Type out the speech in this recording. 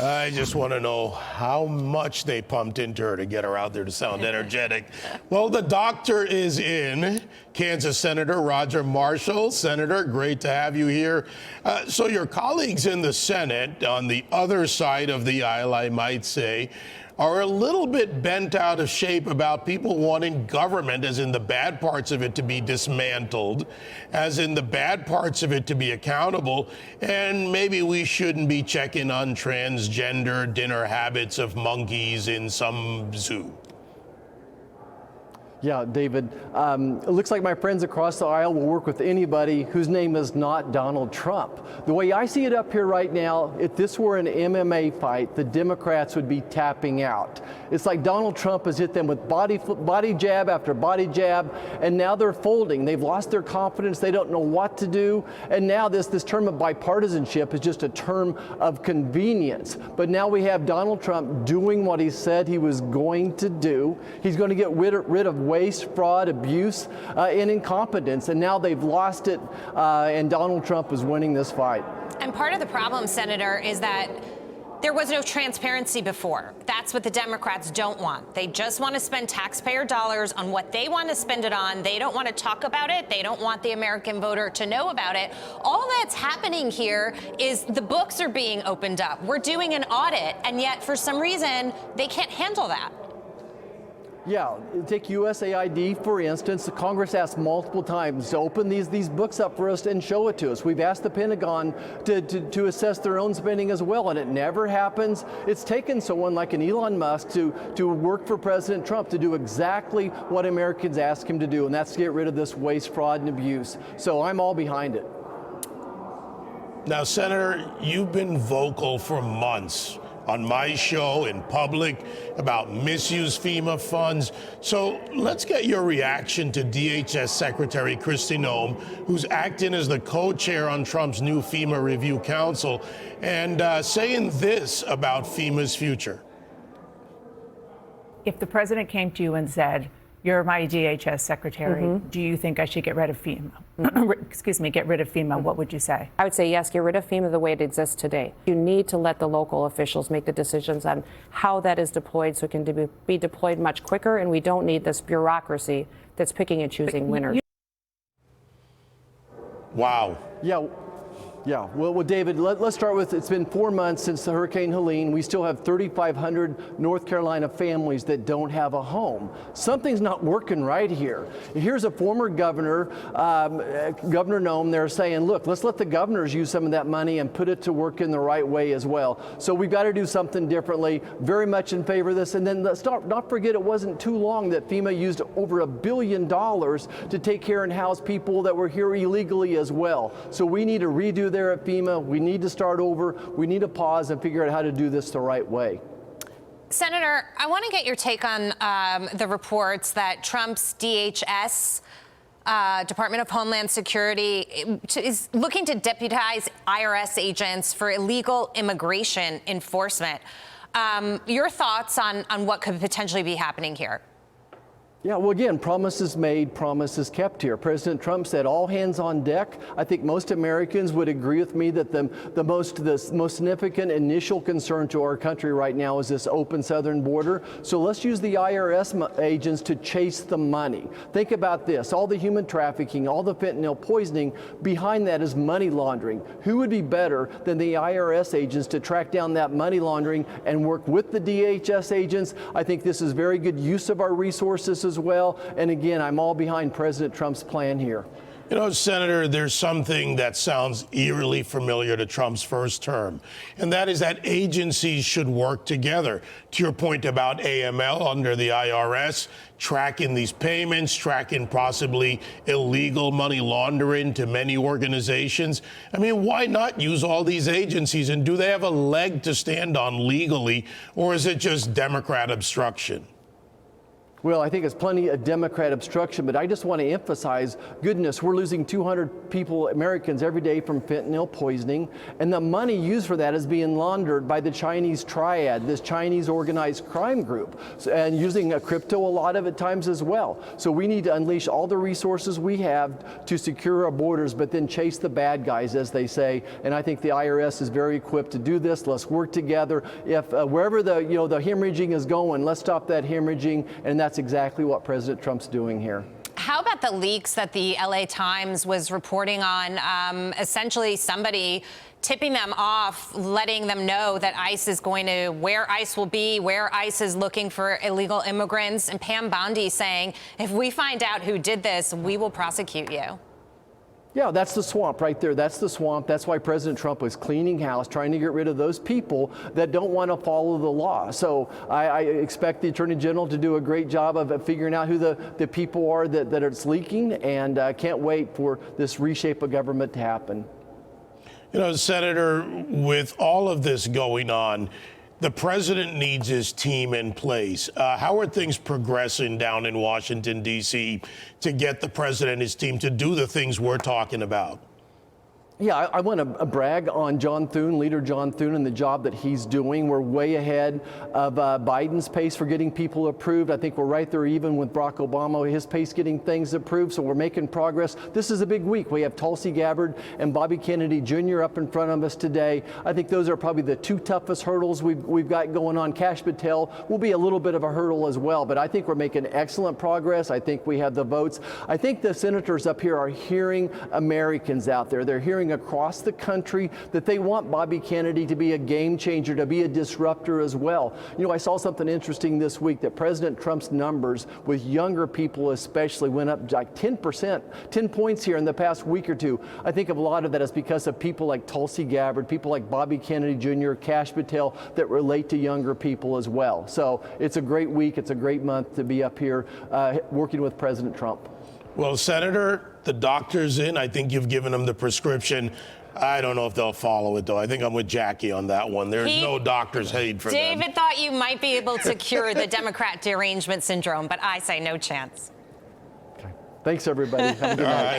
I just want to know how much they pumped into her to get her out there to sound energetic. Well, the doctor is in. Kansas Senator Roger Marshall. Senator, great to have you here. So your colleagues in the Senate, on the other side of the aisle, I might say, are a little bit bent out of shape about people wanting government, as in the bad parts of it, to be dismantled, as in the bad parts of it to be accountable, and maybe we shouldn't be checking on transgender dinner habits of monkeys in some zoo. Yeah, David, it looks like my friends across the aisle will work with anybody whose name is not Donald Trump. The way I see it up here right now, if this were an MMA fight, the Democrats would be tapping out. It's like Donald Trump has hit them with body jab after body jab, and now they're folding. They've lost their confidence. They don't know what to do. And now this term of bipartisanship is just a term of convenience. But now we have Donald Trump doing what he said he was going to do. He's going to get rid of waste, fraud, abuse, and incompetence. And now they've lost it, and Donald Trump is winning this fight. And part of the problem, Senator, is that there was no transparency before. That's what the Democrats don't want. They just want to spend taxpayer dollars on what they want to spend it on. They don't want to talk about it. They don't want the American voter to know about it. All that's happening here is the books are being opened up. We're doing an audit, and yet for some reason, they can't handle that. Yeah, take USAID, for instance. The Congress asked multiple times to open these books up for us and show it to us. We've asked the Pentagon to assess their own spending as well, and it never happens. It's taken someone like an Elon Musk to work for President Trump to do exactly what Americans ask him to do, and that's to get rid of this waste, fraud, and abuse. So I'm all behind it. Now, Senator, you've been vocal for months on my show in public about misused FEMA funds. So let's get your reaction to DHS Secretary Kristi Noem, who's acting as the co-chair on Trump's new FEMA Review Council, and saying this about FEMA's future. If the president came to you and said, "You're my DHS secretary, do you think I should get rid of FEMA?" Excuse me, get rid of FEMA, what would you say? I would say yes, get rid of FEMA the way it exists today. You need to let the local officials make the decisions on how that is deployed so it can be deployed much quicker, and we don't need this bureaucracy that's picking and choosing winners. Wow. Yeah. Well, David, let's start with, it's been 4 months since the Hurricane Helene. We still have 3,500 North Carolina families that don't have a home. Something's not working right here. Here's a former governor, Governor Noem, they're saying, look, let's let the governors use some of that money and put it to work in the right way as well. So we've got to do something differently. Very much in favor of this. And then let's not forget, it wasn't too long that FEMA used over $1 billion to take care and house people that were here illegally as well. So we need to redo there at FEMA. We need to start over. We need to pause and figure out how to do this the right way. Senator, I want to get your take on the reports that Trump's DHS, Department of Homeland Security, is looking to deputize IRS agents for illegal immigration enforcement. Your thoughts on what could potentially be happening here? Yeah, well, again, promises made, promises kept here. President Trump said all hands on deck. I think most Americans would agree with me that the most significant initial concern to our country right now is this open southern border. So let's use the IRS agents to chase the money. Think about this, all the human trafficking, all the fentanyl poisoning, behind that is money laundering. Who would be better than the IRS agents to track down that money laundering and work with the DHS agents? I think this is very good use of our resources as well. And again, I'm all behind President Trump's plan here. You know, Senator, there's something that sounds eerily familiar to Trump's first term, and that is that agencies should work together. To your point about AML under the IRS, tracking these payments, tracking possibly illegal money laundering to many organizations. I mean, why not use all these agencies, and do they have a leg to stand on legally, or is it just Democrat obstruction? Well, I think it's plenty of Democrat obstruction, but I just want to emphasize, goodness, we're losing 200 people, Americans, every day from fentanyl poisoning, and the money used for that is being laundered by the Chinese triad, this Chinese organized crime group, and using crypto a lot of at times as well. So we need to unleash all the resources we have to secure our borders, but then chase the bad guys, as they say, and I think the IRS is very equipped to do this. Let's work together. If wherever the hemorrhaging is going, let's stop that hemorrhaging, and that's exactly what President Trump's doing here. How about the leaks that the LA Times was reporting on? Essentially, somebody tipping them off, letting them know that ICE is going to, where ICE will be, where ICE is looking for illegal immigrants, and Pam Bondi saying, if we find out who did this, we will prosecute you. Yeah, that's the swamp right there. That's the swamp. That's why President Trump was cleaning house, trying to get rid of those people that don't want to follow the law. So I expect the Attorney General to do a great job of figuring out who the people are that it's leaking, and can't wait for this reshape of government to happen. You know, Senator, with all of this going on, the president needs his team in place. How are things progressing down in Washington, D.C. to get the president and his team to do the things we're talking about? Yeah, I want to brag on John Thune, Leader John Thune, and the job that he's doing. We're way ahead of Biden's pace for getting people approved. I think we're right there even with Barack Obama, his pace getting things approved, so we're making progress. This is a big week. We have Tulsi Gabbard and Bobby Kennedy Jr. up in front of us today. I think those are probably the two toughest hurdles we've got going on. Kash Patel will be a little bit of a hurdle as well, but I think we're making excellent progress. I think we have the votes. I think the senators up here are hearing Americans out there. They're hearing across the country that they want Bobby Kennedy to be a game changer, to be a disruptor as well. You know, I saw something interesting this week that President Trump's numbers with younger people especially went up like 10%, 10 points here in the past week or two. I think a lot of that is because of people like Tulsi Gabbard, people like Bobby Kennedy Jr., Kash Patel that relate to younger people as well. So it's a great week. It's a great month to be up here working with President Trump. Well, Senator, the doctor's in. I think you've given them the prescription. I don't know if they'll follow it, though. I think I'm with Jackie on that one. There's no doctor's aid for them. David thought you might be able to cure the Democrat derangement syndrome, but I say no chance. Okay. Thanks, everybody. Have a good night.